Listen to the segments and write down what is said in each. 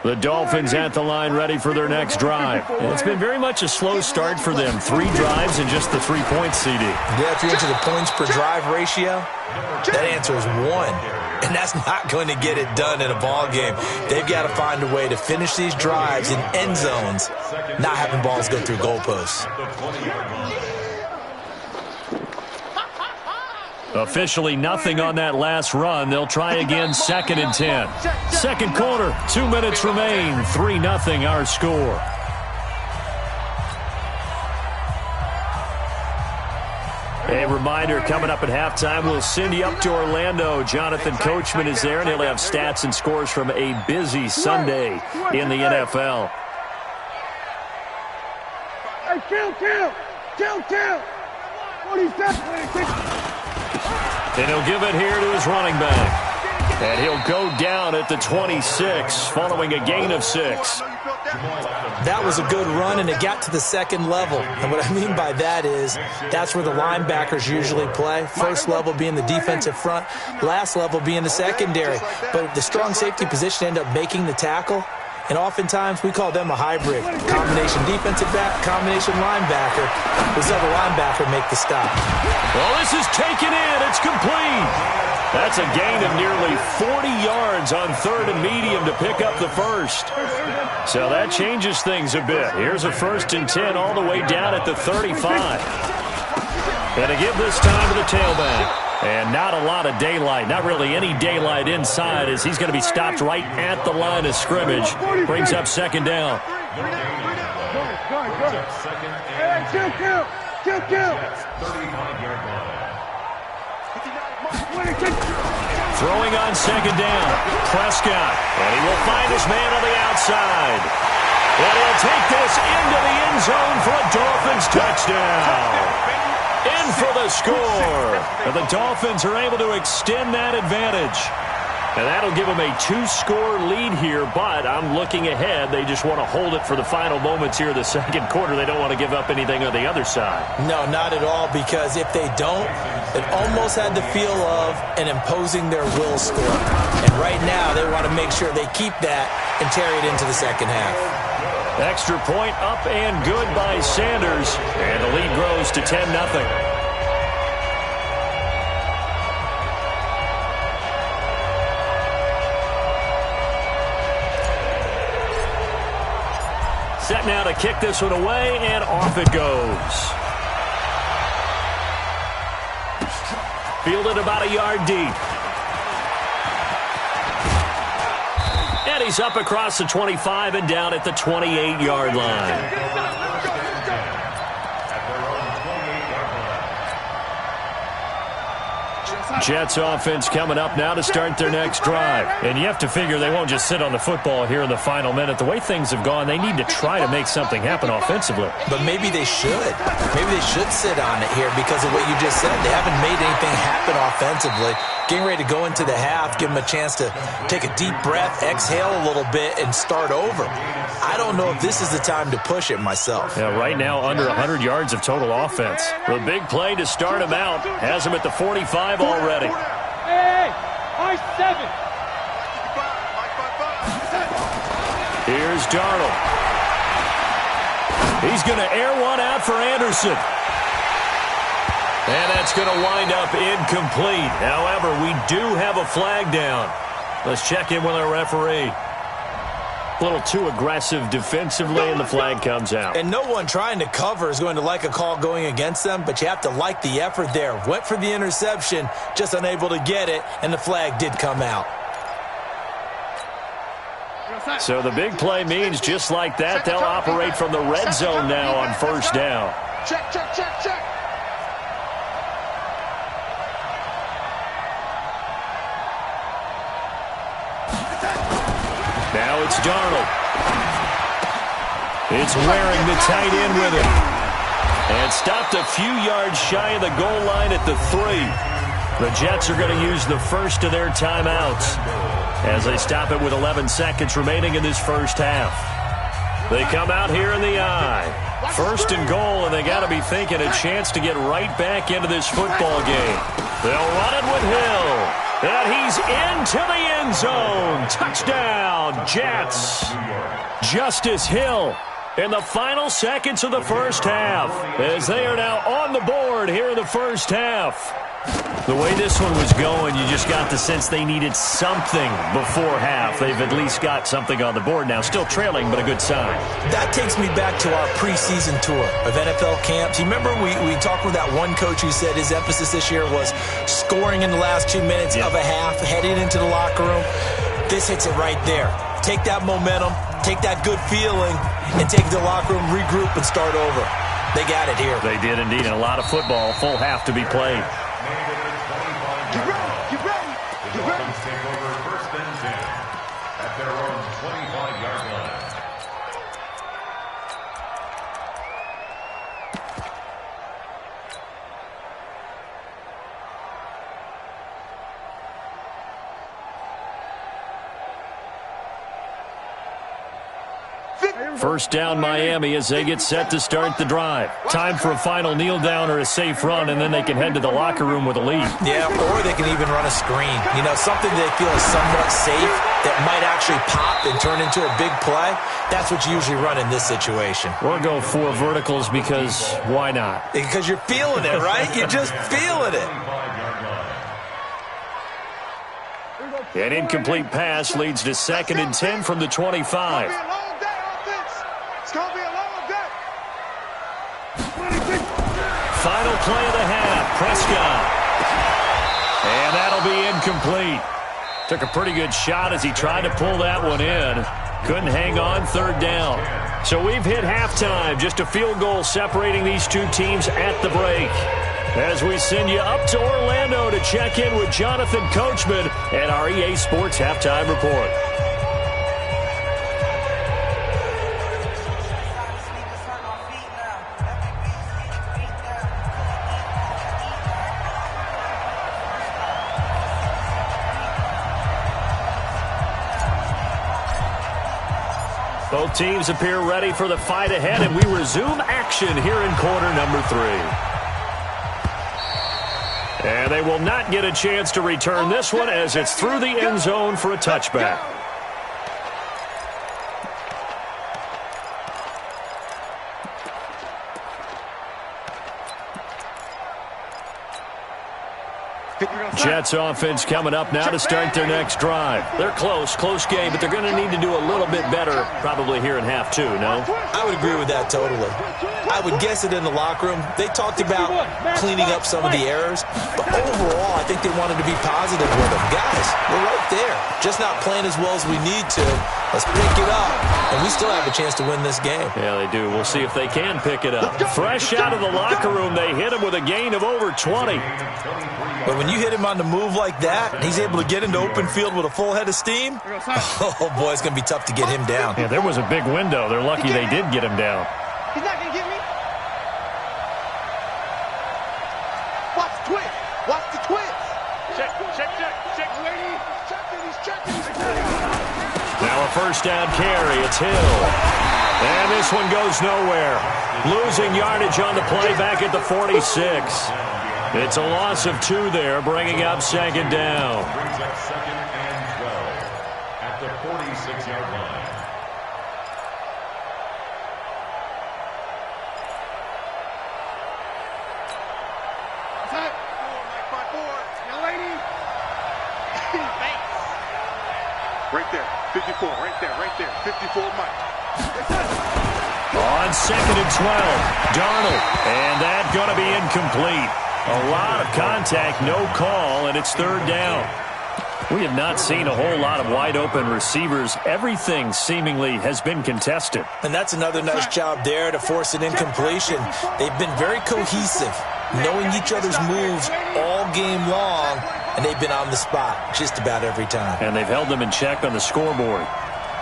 The Dolphins at the line ready for their next drive. It's been very much a slow start for them. 3 drives and just the 3 points, CD. Yeah, if you're into the points per drive ratio, that answer is 1. And that's not going to get it done in a ball game. They've got to find a way to finish these drives in end zones, not having balls go through goalposts. Officially nothing on that last run. They'll try again 2nd and 10. Second quarter, 2 minutes remain. 3-0 our score. A reminder, coming up at halftime, we'll send you up to Orlando. Jonathan Coachman is there, and he'll have stats and scores from a busy Sunday in the NFL. Hey, kill! 47. And he'll give it here to his running back. And he'll go down at the 26 following a gain of 6. That was a good run, and it got to the second level. And what I mean by that is that's where the linebackers usually play. First level being the defensive front, last level being the secondary. But the strong safety position ended up making the tackle. And oftentimes we call them a hybrid. Combination defensive back, combination linebacker. This other linebacker make the stop. Well, this is taken in. It's complete. That's a gain of nearly 40 yards on 3rd and medium to pick up the first. So that changes things a bit. Here's a 1st and 10 all the way down at the 35. And to give this time to the tailback. And not a lot of daylight, not really any daylight inside, as he's going to be stopped right at the line of scrimmage. Brings up 2nd down. Throwing on 2nd down. Prescott, and he will find his man on the outside. And he'll take this into the end zone for a Dolphins touchdown. In for the score. And the Dolphins are able to extend that advantage. And that'll give them a 2-score lead here, but I'm looking ahead. They just want to hold it for the final moments here of the second quarter. They don't want to give up anything on the other side. No, not at all, because if they don't, it almost had the feel of an imposing their will score. And right now, they want to make sure they keep that and carry it into the second half. Extra point up and good by Sanders. And the lead grows to 10-0. Set now to kick this one away, and off it goes. Fielded about a yard deep. And he's up across the 25 and down at the 28-yard line. Jets offense coming up now to start their next drive. And you have to figure they won't just sit on the football here in the final minute. The way things have gone, they need to try to make something happen offensively. But maybe they should. Maybe they should sit on it here because of what you just said. They haven't made anything happen offensively. Getting ready to go into the half, give them a chance to take a deep breath, exhale a little bit, and start over. I don't know if this is the time to push it myself. Yeah, right now under 100 yards of total offense. The big play to start him out has him at the 45 already. Hey, I-7. Here's Darnold. He's going to air one out for Anderson. And that's going to wind up incomplete. However, we do have a flag down. Let's check in with our referee. A little too aggressive defensively, and the flag comes out. And no one trying to cover is going to like a call going against them, but you have to like the effort there. Went for the interception, just unable to get it, and the flag did come out. So the big play means just like that, they'll operate from the red zone now on first down. Check. Now it's Darnold. It's wearing the tight end with him. And stopped a few yards shy of the goal line at the 3. The Jets are going to use the first of their timeouts as they stop it with 11 seconds remaining in this first half. They come out here in the I. First and goal, and they got to be thinking a chance to get right back into this football game. They'll run it with Hill. And he's into the end zone. Touchdown, Jets. Justice Hill in the final seconds of the first half, as they are now on the board here in the first half. The way this one was going, you just got the sense they needed something before half. They've at least got something on the board now. Still trailing, but a good sign. That takes me back to our preseason tour of NFL camps. You remember we talked with that one coach who said his emphasis this year was scoring in the last 2 minutes of a half, heading into the locker room. This hits it right there. Take that momentum, take that good feeling, and take the locker room, regroup, and start over. They got it here. They did indeed, and a lot of football, full half to be played. Get ready, get ready, get ready. Take over first and 10 at their own 25-yard line. First down, Miami, as they get set to start the drive. Time for a final kneel down or a safe run, and then they can head to the locker room with a lead. Yeah, or they can even run a screen. You know, something they feel is somewhat safe that might actually pop and turn into a big play. That's what you usually run in this situation. Or go 4 verticals because why not? Because you're feeling it, right? You're just feeling it. An incomplete pass leads to 2nd and 10 from the 25. Final play of the half, Prescott. And that'll be incomplete. Took a pretty good shot as he tried to pull that one in. Couldn't hang on, 3rd down. So we've hit halftime. Just a field goal separating these two teams at the break. As we send you up to Orlando to check in with Jonathan Coachman and our EA Sports Halftime Report. Both teams appear ready for the fight ahead, and we resume action here in quarter number 3. And they will not get a chance to return this one as it's through the end zone for a touchback. Jets offense coming up now to start their next drive. They're close game, but they're going to need to do a little bit better probably here in half 2, no? I would agree with that totally. I would guess it in the locker room. They talked about cleaning up some of the errors, but overall, I think they wanted to be positive with them. Guys, we're right there. Just not playing as well as we need to. Let's pick it up, and we still have a chance to win this game. Yeah, they do. We'll see if they can pick it up. Fresh out of the locker room, they hit him with a gain of over 20. But when you hit him on the move like that, and he's able to get into open field with a full head of steam, oh, boy, it's going to be tough to get him down. Yeah, there was a big window. They're lucky they did get him down. He's not going to get me. Watch the twist. Watch the twist. Check. Lady. He's checking. Now a first down carry. It's Hill. And this one goes nowhere. Losing yardage on the play back at the 46. It's a loss of 2 there, bringing up 2nd down. Brings up 2nd and 12 at the 46-yard line. Right there, 54, right there, 54, Mike. On 2nd and 12, Darnold, and that's going to be incomplete. A lot of contact, no call, and it's 3rd down. We have not seen a whole lot of wide-open receivers. Everything seemingly has been contested. And that's another nice job there to force an incompletion. They've been very cohesive, knowing each other's moves all game long, and they've been on the spot just about every time. And they've held them in check on the scoreboard.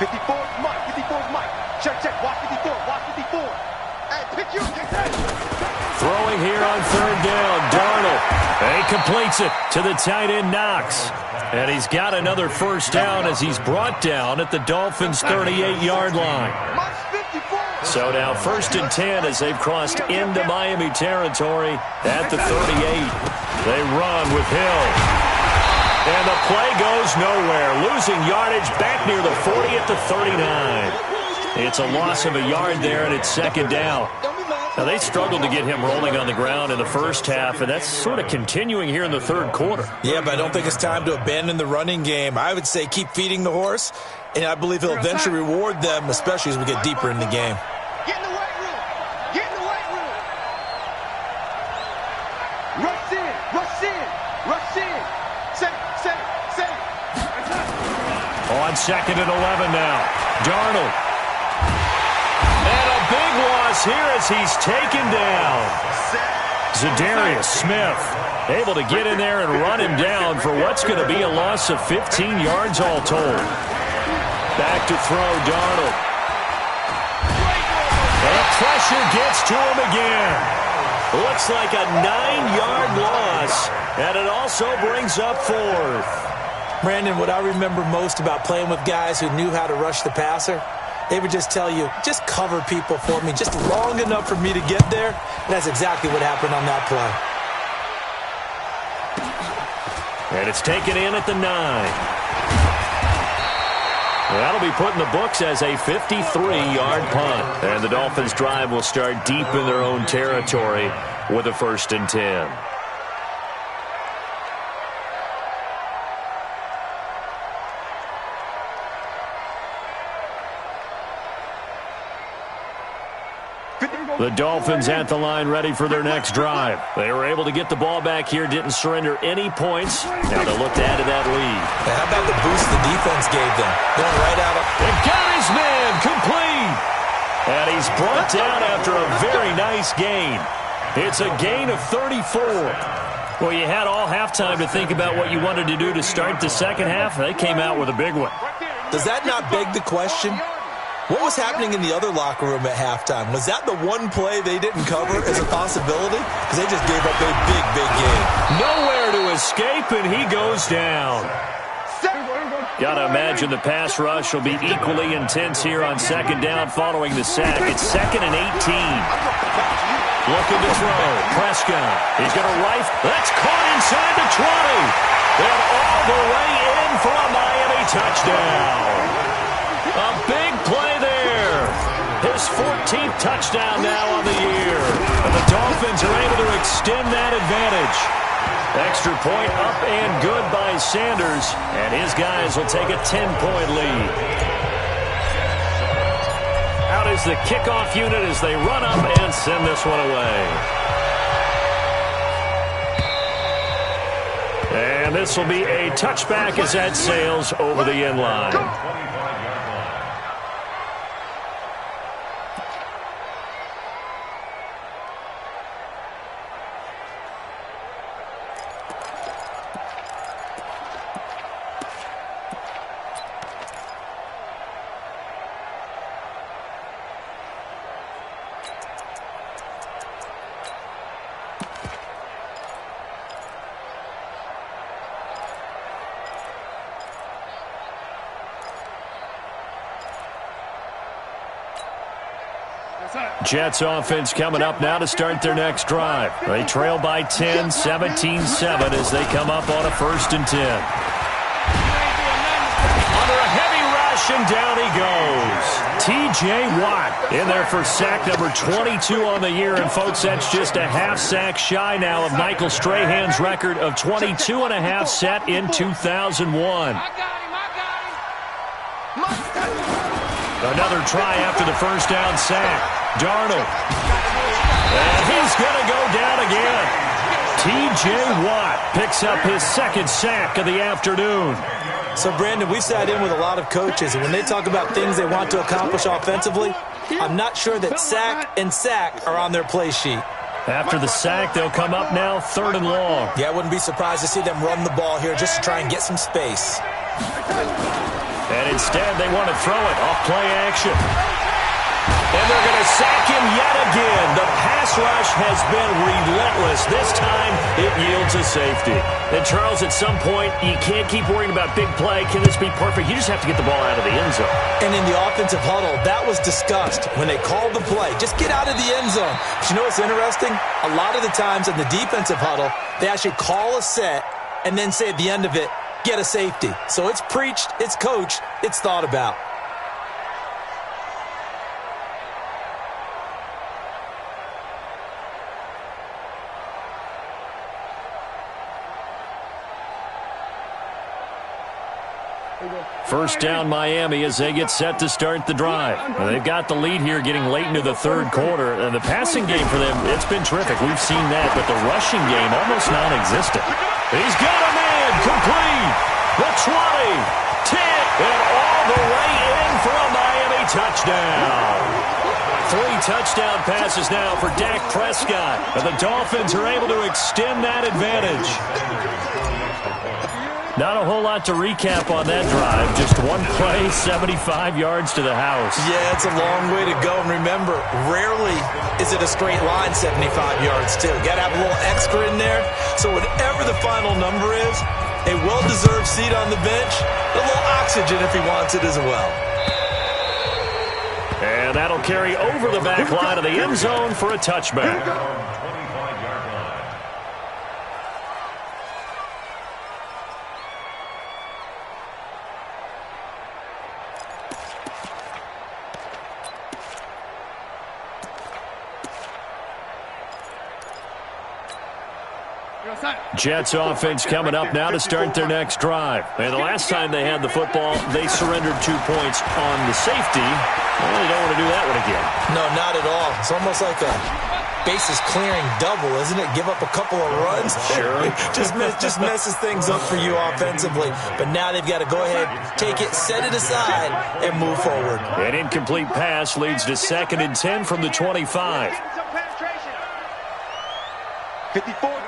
54's Mike, 54's Mike. Check, watch 54, watch 54. Hey, pick you, Throwing here on 3rd down, Darnold. And he completes it to the tight end, Knox. And he's got another first down as he's brought down at the Dolphins' 38-yard line. So now 1st and 10 as they've crossed into Miami territory at the 38. They run with Hill. And the play goes nowhere. Losing yardage back near the 40 at the 39. It's a loss of a yard there, and it's second down. Now, they struggled to get him rolling on the ground in the first half, and that's sort of continuing here in the third quarter. Yeah, but I don't think it's time to abandon the running game. I would say keep feeding the horse, and I believe he'll eventually reward them, especially as we get deeper in the game. Get in the weight room. Get in the weight room. Rush in. Rush in. Rush in. Set. On 2nd and 11 now. Darnold. And a big loss here as he's taken down. Zadarius Smith able to get in there and run him down for what's going to be a loss of 15 yards all told. Back to throw, Darnold. And pressure gets to him again. Looks like a 9-yard loss, and it also brings up 4th. Brandon, what I remember most about playing with guys who knew how to rush the passer, they would just tell you, just cover people for me, just long enough for me to get there. And that's exactly what happened on that play. And it's taken in at the 9. That'll be put in the books as a 53-yard punt. And the Dolphins' drive will start deep in their own territory with a 1st and 10. The Dolphins at the line ready for their next drive. They were able to get the ball back here, didn't surrender any points. Now they'll look to add to that lead. How about the boost the defense gave them? Going right out of... And got his man complete. And he's brought down after a very nice gain. It's a gain of 34. Well, you had all halftime to think about what you wanted to do to start the second half. They came out with a big one. Does that not beg the question? What was happening in the other locker room at halftime? Was that the one play they didn't cover as a possibility? Because they just gave up a big gain. Nowhere to escape, and he goes down. Got to imagine the pass rush will be equally intense here on 2nd down following the sack. It's 2nd and 18. Looking to throw. Prescott. He's going to rifle. That's caught inside the 20. And all the way in for a Miami touchdown. A big play there. His 14th touchdown now on the year. And the Dolphins are able to extend that advantage. Extra point up and good by Sanders. And his guys will take a 10-point lead. Out is the kickoff unit as they run up and send this one away. And this will be a touchback as that sails over the end line. Jets offense coming up now to start their next drive. They trail by 10, 17-7 as they come up on a 1st and 10. Under a heavy rush, and down he goes. T.J. Watt in there for sack number 22 on the year. And, folks, that's just a half sack shy now of Michael Strahan's record of 22 and a half set in 2001. Another try after the 1st down sack. Darnold. And he's going to go down again. T.J. Watt picks up his 2nd sack of the afternoon. So, Brandon, we sat in with a lot of coaches, and when they talk about things they want to accomplish offensively, I'm not sure that sack and sack are on their play sheet. After the sack, they'll come up now 3rd and long. Yeah, I wouldn't be surprised to see them run the ball here just to try and get some space. And instead, they want to throw it off play action. And they're going to sack him yet again. The pass rush has been relentless. This time, it yields a safety. And, Charles, at some point, you can't keep worrying about big play. Can this be perfect? You just have to get the ball out of the end zone. And in the offensive huddle, that was discussed when they called the play. Just get out of the end zone. But you know what's interesting? A lot of the times in the defensive huddle, they actually call a set and then say at the end of it, get a safety. So it's preached, it's coached, it's thought about. First down Miami as they get set to start the drive. Well, they've got the lead here getting late into the third quarter. And the passing game for them, it's been terrific. We've seen that, but the rushing game almost non-existent. He's got a man complete. The 20, 10, and all the way in for a Miami touchdown. 3 touchdown passes now for Dak Prescott. And the Dolphins are able to extend that advantage. Not a whole lot to recap on that drive. Just one play, 75 yards to the house. Yeah, it's a long way to go. And remember, rarely is it a straight line 75 yards, too. Got to have a little extra in there. So whatever the final number is, a well-deserved seat on the bench, a little oxygen if he wants it as well. And that'll carry over the back line of the end zone for a touchback. Jets offense coming up now to start their next drive. And the last time they had the football, they surrendered 2 points on the safety. Well, they don't want to do that one again. No, not at all. It's almost like a bases clearing double, isn't it? Give up a couple of runs. Sure. just messes things up for you offensively. But now they've got to go ahead, take it, set it aside, and move forward. An incomplete pass leads to 2nd and 10 from the 25. 54.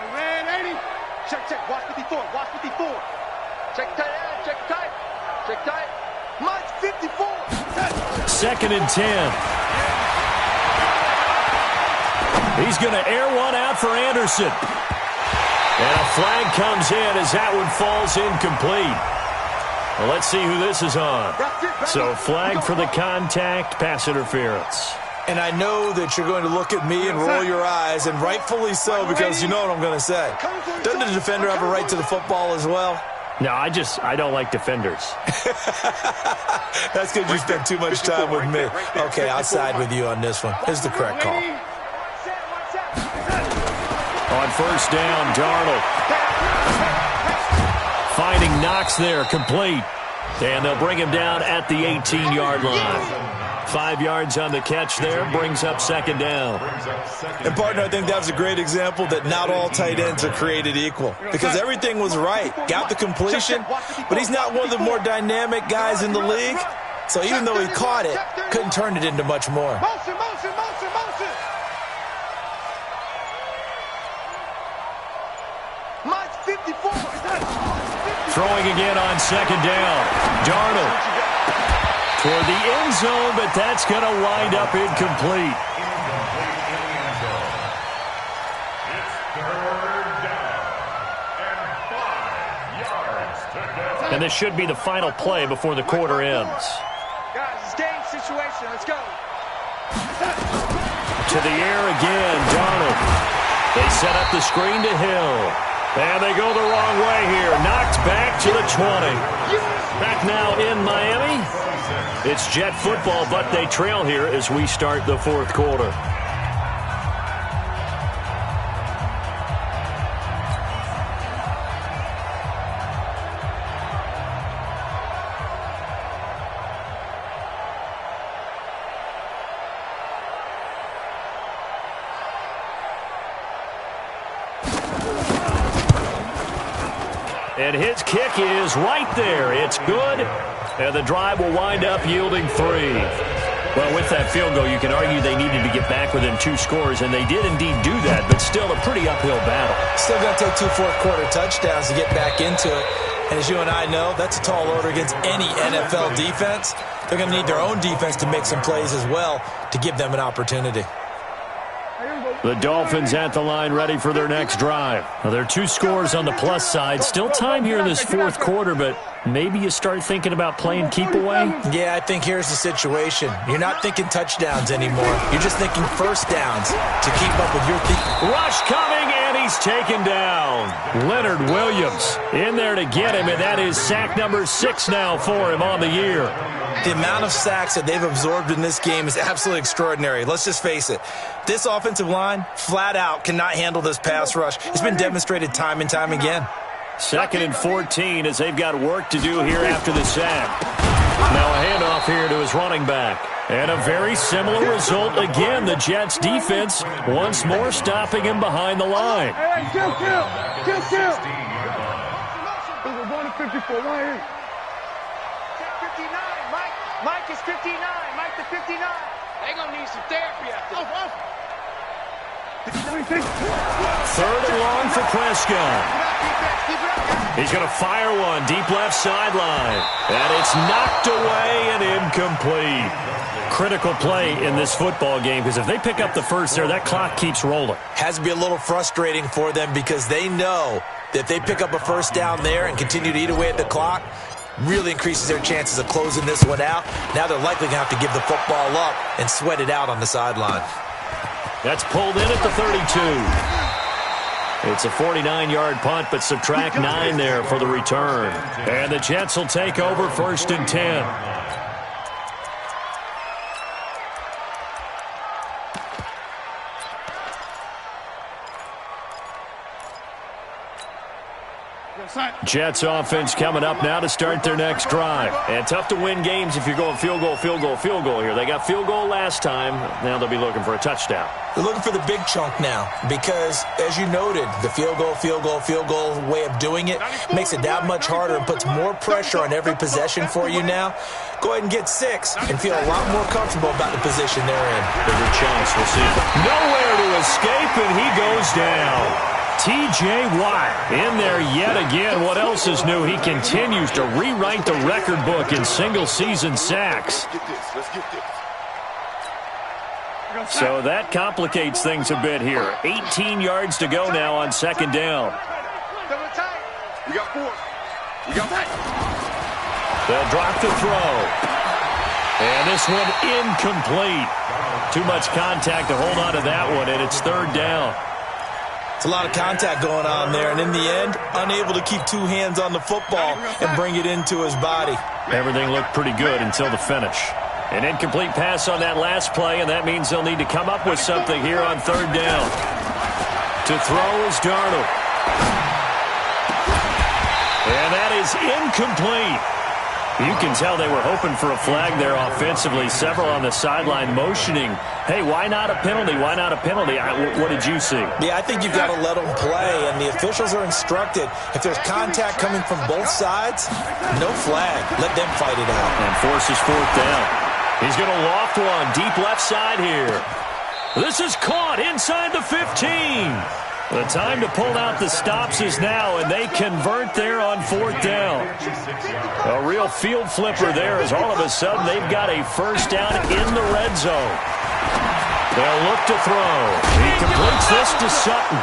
Check. Watch 54. Watch 54. Check tight. Check tight. Check tight. March 54. 2nd and 10. He's going to air one out for Anderson. And a flag comes in as that one falls incomplete. Well, let's see who this is on. So flag for the contact, pass interference. And I know that you're going to look at me and roll your eyes, and rightfully so, because you know what I'm going to say. Doesn't the defender have a right to the football as well? No, I don't like defenders. That's because you spend too much time with me. Okay, I'll side with you on this one. Here's the correct call. On first down, Darnold. Finding Knox there, complete. And they'll bring him down at the 18-yard line. 5 yards on the catch there, brings up 2nd down. And, partner, I think that was a great example that not all tight ends are created equal. Because everything was right. Got the completion, but he's not one of the more dynamic guys in the league. So even though he caught it, couldn't turn it into much more. Motion. March 54. Throwing again on 2nd down. Darnold toward the end zone, but that's going to wind up incomplete. And this should be the final play before the quarter ends. Guys, it's game situation. Let's go. To the air again, Darnold. They set up the screen to Hill. And they go the wrong way here. Knocked back to the 20. Back now in Miami. It's Jet football, but they trail here as we start the 4th quarter. And his kick is right there. It's good. And the drive will wind up yielding 3. Well, with that field goal, you can argue they needed to get back within 2 scores, and they did indeed do that, but still a pretty uphill battle. Still going to take 2 fourth-quarter touchdowns to get back into it. And as you and I know, that's a tall order against any NFL defense. They're going to need their own defense to make some plays as well to give them an opportunity. The Dolphins at the line ready for their next drive. Well, there are 2 scores on the plus side. Still time here in this 4th quarter, but maybe you start thinking about playing keep away? Yeah, I think here's the situation. You're not thinking touchdowns anymore. You're just thinking first downs to keep up with your team. Rush coming, and he's taken down. Leonard Williams in there to get him, and that is sack number 6 now for him on the year. The amount of sacks that they've absorbed in this game is absolutely extraordinary. Let's just face it. This offensive line, flat out, cannot handle this pass rush. It's been demonstrated time and time again. 2nd and 14 as they've got work to do here after the sack. Now a handoff here to his running back. And a very similar result again. The Jets defense once more stopping him behind the line. Hey, kill. We're going to 54. Why here? 59. Mike is 59. Mike to 59. They're going to need some therapy after this. 3rd and long for Prescott. He's going to fire one deep left sideline. And it's knocked away and incomplete. Critical play in this football game because if they pick up the first there, that clock keeps rolling. Has to be a little frustrating for them because they know that if they pick up a first down there and continue to eat away at the clock, really increases their chances of closing this one out. Now they're likely going to have to give the football up and sweat it out on the sideline. That's pulled in at the 32. It's a 49-yard punt, but subtract 9 there for the return. And the Jets will take over 1st and 10. Jets offense coming up now to start their next drive. And tough to win games if you're going field goal here. They got field goal last time. Now they'll be looking for a touchdown. They're looking for the big chunk now because, as you noted, the field goal way of doing it makes it that much harder and puts more pressure on every possession for you now. Go ahead and get 6 and feel a lot more comfortable about the position they're in. Bigger chance, we'll see. Nowhere to escape, and he goes down. T.J. Watt in there yet again. What else is new? He continues to rewrite the record book in single-season sacks. So that complicates things a bit here. 18 yards to go now on 2nd down. You got 4. You got 5. They'll drop the throw. And this one incomplete. Too much contact to hold on to that one, and it's 3rd down. It's a lot of contact going on there, and in the end, unable to keep 2 hands on the football and bring it into his body. Everything looked pretty good until the finish. An incomplete pass on that last play, and that means they'll need to come up with something here on 3rd down. To throw is Darnold. And that is incomplete. You can tell they were hoping for a flag there offensively. Several on the sideline motioning, hey, why not a penalty? Why not a penalty? What did you see? Yeah, I think you've got to let them play, and the officials are instructed. If there's contact coming from both sides, no flag. Let them fight it out. And forces 4th down. He's going to loft one deep left side here. This is caught inside the 15. The time to pull out the stops is now, and they convert there on 4th down. A real field flipper there as all of a sudden they've got a first down in the red zone. They'll look to throw. He completes this to Sutton.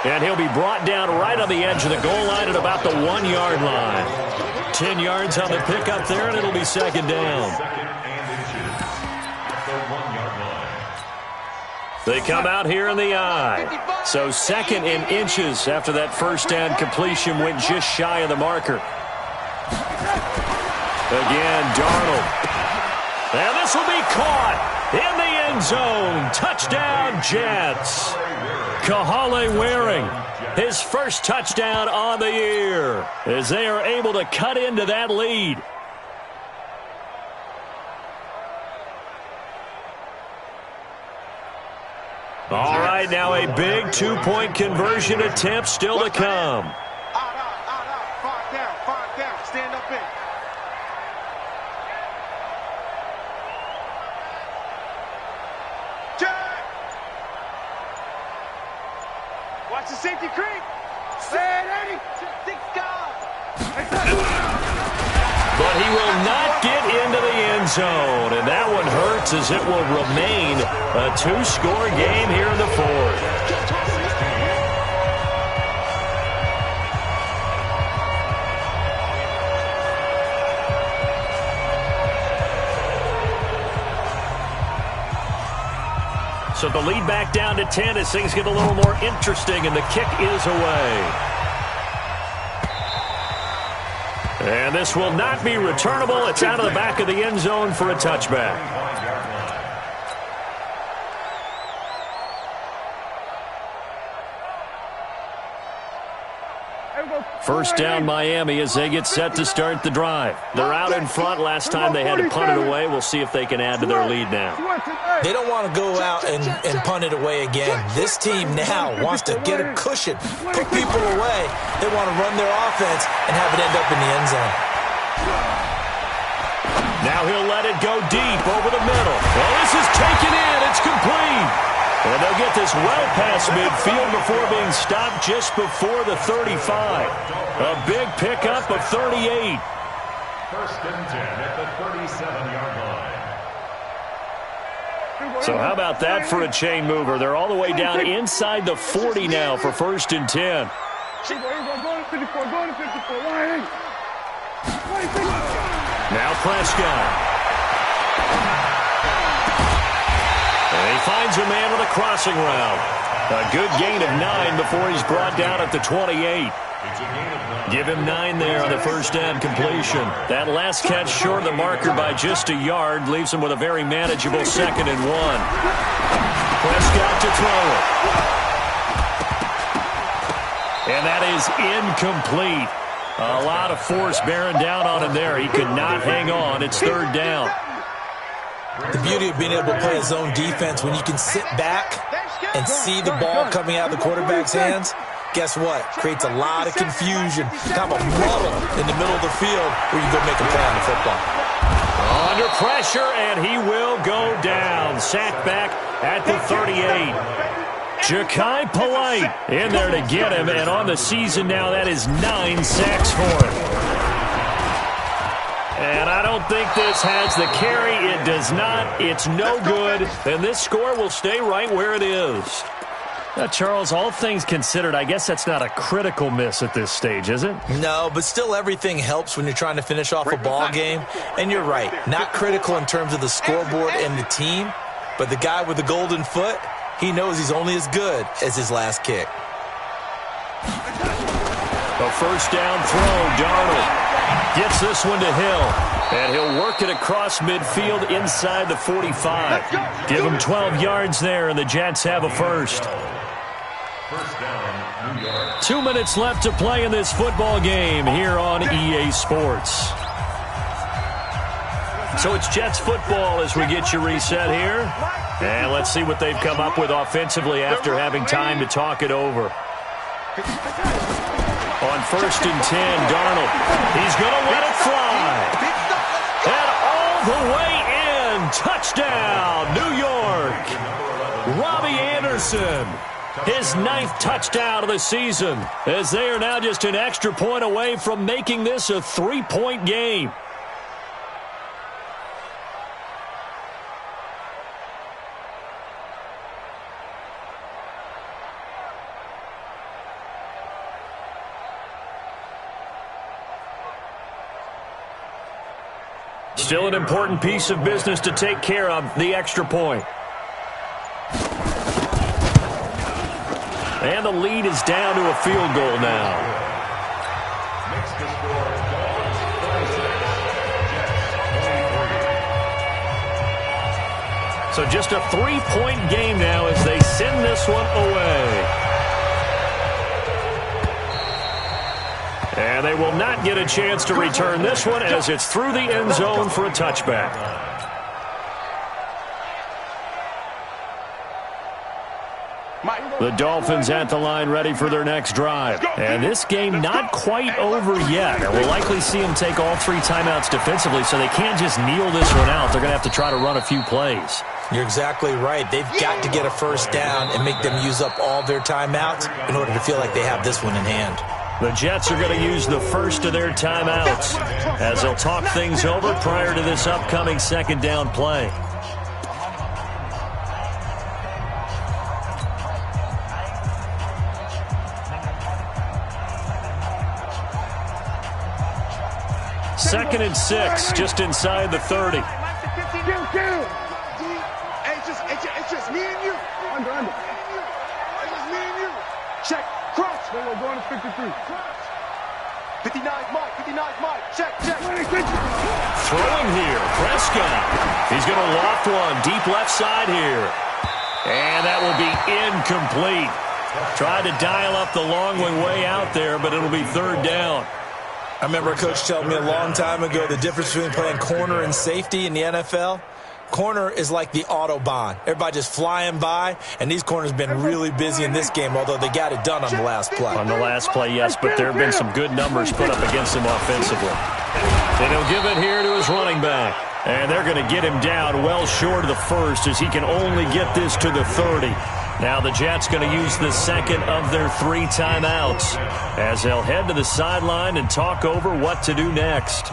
And he'll be brought down right on the edge of the goal line at about the 1-yard line. 10 yards on the pickup there, and it'll be 2nd down. They come out here in the I. So 2nd and inches after that first down completion went just shy of the marker. Again, Darnold. And this will be caught in the end zone. Touchdown, Jets. Kahale Waring, his first touchdown on the year as they are able to cut into that lead. All right, now a big 2-point conversion attempt still to come. Five down. Stand up in. Check. Watch the safety creep. Ready. But he will not get into the end zone, and that one hurts as it will remain a 2-score game here in the 4th. So the lead back down to 10 as things get a little more interesting, and the kick is away. And this will not be returnable. It's out of the back of the end zone for a touchback. First down Miami as they get set to start the drive. They're out in front. Last time they had to punt it away. We'll see if they can add to their lead now. They don't want to go out and punt it away again. This team now wants to get a cushion, put people away. They want to run their offense and have it end up in the end zone. Now he'll let it go deep over the middle. Well, this is taken in. It's complete. And they'll get this well past midfield before being stopped just before the 35. A big pickup of 38. First and 10 at the 37-yard line. So how about that for a chain mover? They're all the way down inside the 40 now for first and 10. Now Prescott. And he finds a man with a crossing route. A good gain of 9 before he's brought down at the 28. Give him 9 there on the first down completion. That last catch short of the marker by just a yard leaves him with a very manageable 2nd and 1. Prescott to throw it. And that is incomplete. A lot of force bearing down on him there. He could not hang on. It's 3rd down. The beauty of being able to play a zone defense, when you can sit back and see the ball coming out of the quarterback's hands, guess what? Creates a lot of confusion, kind of a muddle in the middle of the field where you go make a play on the football. Under pressure, and he will go down. Sacked back at the 38. Ja'Kai Polite in there to get him, and on the season now, that is 9 sacks for him. And I don't think this has the carry. It does not. It's no good. And this score will stay right where it is. Now, Charles, all things considered, I guess that's not a critical miss at this stage, is it? No, but still everything helps when you're trying to finish off a ball game. And you're right. Not critical in terms of the scoreboard and the team. But the guy with the golden foot, he knows he's only as good as his last kick. A first down throw, Darnold. Gets this one to Hill, and he'll work it across midfield inside the 45. Give him 12 yards there, and the Jets have a first. First down, New York. 2 minutes left to play in this football game here on EA Sports. So it's Jets football as we get you reset here. And let's see what they've come up with offensively after having time to talk it over. On first and 10, Darnold. He's going to let it fly. And all the way in. Touchdown, New York. Robbie Anderson. His 9th touchdown of the season, as they are now just an extra point away from making this a 3-point game. Still an important piece of business to take care of, the extra point. And the lead is down to a field goal now. Makes the score Dolphins 26, Jets 23. So just a 3-point game now as they send this one away. And they will not get a chance to return this one as it's through the end zone for a touchback. The Dolphins at the line ready for their next drive. And this game not quite over yet. And we'll likely see them take all 3 timeouts defensively, so they can't just kneel this one out. They're going to have to try to run a few plays. You're exactly right. They've got to get a first down and make them use up all their timeouts in order to feel like they have this one in hand. The Jets are going to use the first of their timeouts as they'll talk things over prior to this upcoming second down play. Second and 6, just inside the 30. Hey, it's just me and you. 53. 59's Mike. 59's Mike. Check. Throwing here, Prescott. He's going to loft one deep left side here. And that will be incomplete. Tried to dial up the long way out there, but it'll be third down. I remember a coach telling me a long time ago the difference between playing corner and safety in the NFL. Corner is like the Autobahn. Everybody just flying by, and these corners have been really busy in this game, although they got it done on the last play. On the last play, yes, but there have been some good numbers put up against him offensively. And he'll give it here to his running back. And they're going to get him down well short of the first as he can only get this to the 30. Now the Jets going to use the second of their 3 timeouts as they'll head to the sideline and talk over what to do next.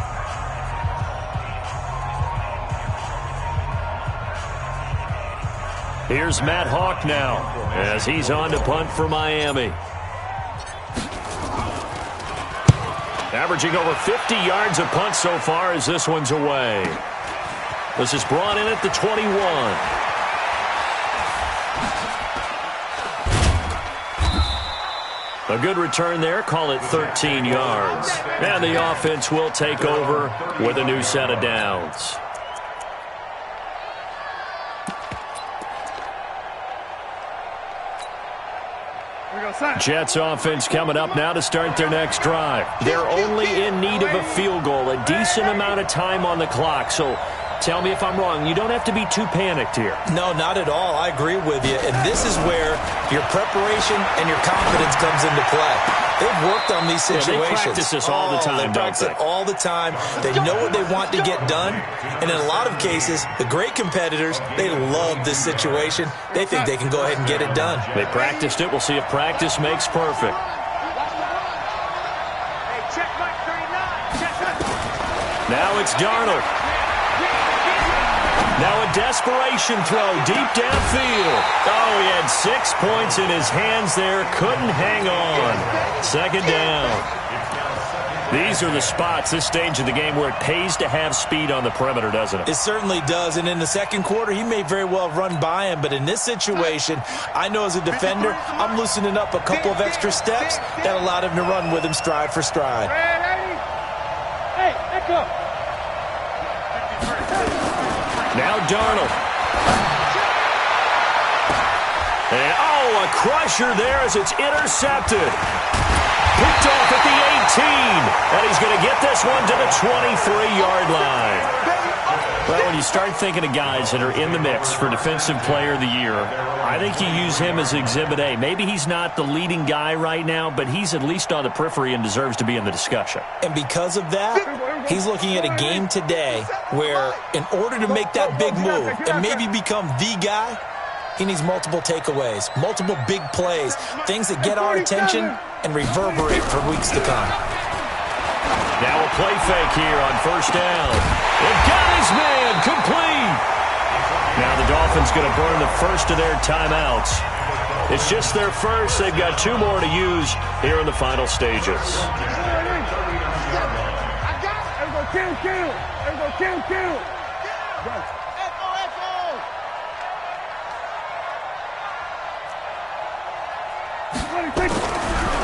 Here's Matt Hawk now as he's on to punt for Miami. Averaging over 50 yards a punt so far as this one's away. This is brought in at the 21. A good return there, call it 13 yards. And the offense will take over with a new set of downs. Jets offense coming up now to start their next drive. They're only in need of a field goal, a decent amount of time on the clock. So tell me if I'm wrong. You don't have to be too panicked here. No, not at all. I agree with you. And this is where your preparation and your confidence comes into play. They've worked on these situations. Yeah, they practice this all the time, they practice it all the time. They know what they want to get done. And in a lot of cases, the great competitors, they love this situation. They think they can go ahead and get it done. They practiced it. We'll see if practice makes perfect. Hey, check Mike 39. Check. Now it's Darnold. Now a desperation throw deep downfield. Oh, he had 6 points in his hands there. Couldn't hang on. Second down. These are the spots, this stage of the game, where it pays to have speed on the perimeter, doesn't it? It certainly does. And in the second quarter, he may very well run by him. But in this situation, I know as a defender, I'm loosening up a couple of extra steps that allowed him to run with him stride for stride. Hey, echo. Now Darnold. And, a crusher there as it's intercepted. Picked off at the 18. And he's going to get this one to the 23-yard line. Well, when you start thinking of guys that are in the mix for Defensive Player of the Year, I think you use him as Exhibit A. Maybe he's not the leading guy right now, but he's at least on the periphery and deserves to be in the discussion. And because of that, he's looking at a game today where in order to make that big move and maybe become the guy, he needs multiple takeaways, multiple big plays, things that get our attention and reverberate for weeks to come. Now a play fake here on first down. It got his man complete. Now the Dolphins going to burn the first of their timeouts. It's just their first. They've got 2 more to use here in the final stages. Kill.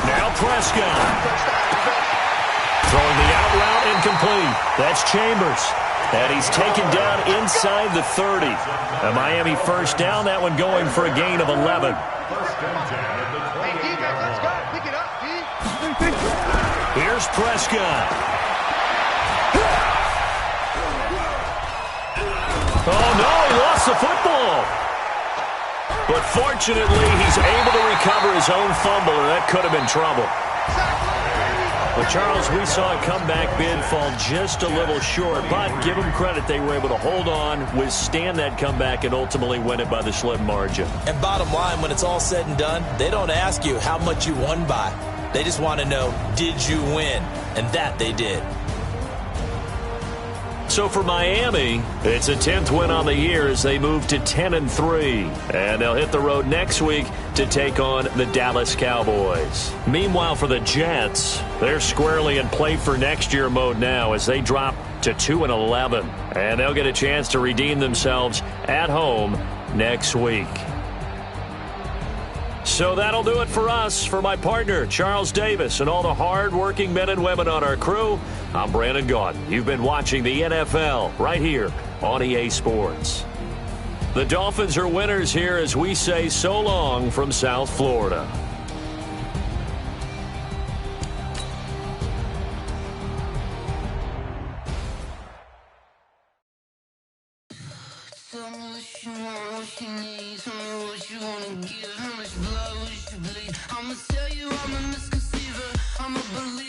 Now Prescott. Throwing the out route incomplete. That's Chambers. And he's taken down inside the 30. A Miami first down. That one going for a gain of 11. Hey, defense, let's go. Pick it up, D. Here's Prescott. Oh, no, he lost the football. But fortunately, he's able to recover his own fumble, or that could have been trouble. But, Charles, we saw a comeback bid fall just a little short, but give them credit. They were able to hold on, withstand that comeback, and ultimately win it by the slim margin. And bottom line, when it's all said and done, they don't ask you how much you won by. They just want to know, did you win? And that they did. So for Miami, it's a 10th win on the year as they move to 10-3. And they'll hit the road next week to take on the Dallas Cowboys. Meanwhile, for the Jets, they're squarely in play for next year mode now as they drop to 2-11. And they'll get a chance to redeem themselves at home next week. So that'll do it for us. For my partner, Charles Davis, and all the hard-working men and women on our crew, I'm Brandon Gaudin. You've been watching the NFL right here on EA Sports. The Dolphins are winners here as we say so long from South Florida. Tell me what you want, what you need. Tell me what you wanna give. How much blood would you bleed? I'ma tell you I'm a misconceiver. I'm a believer.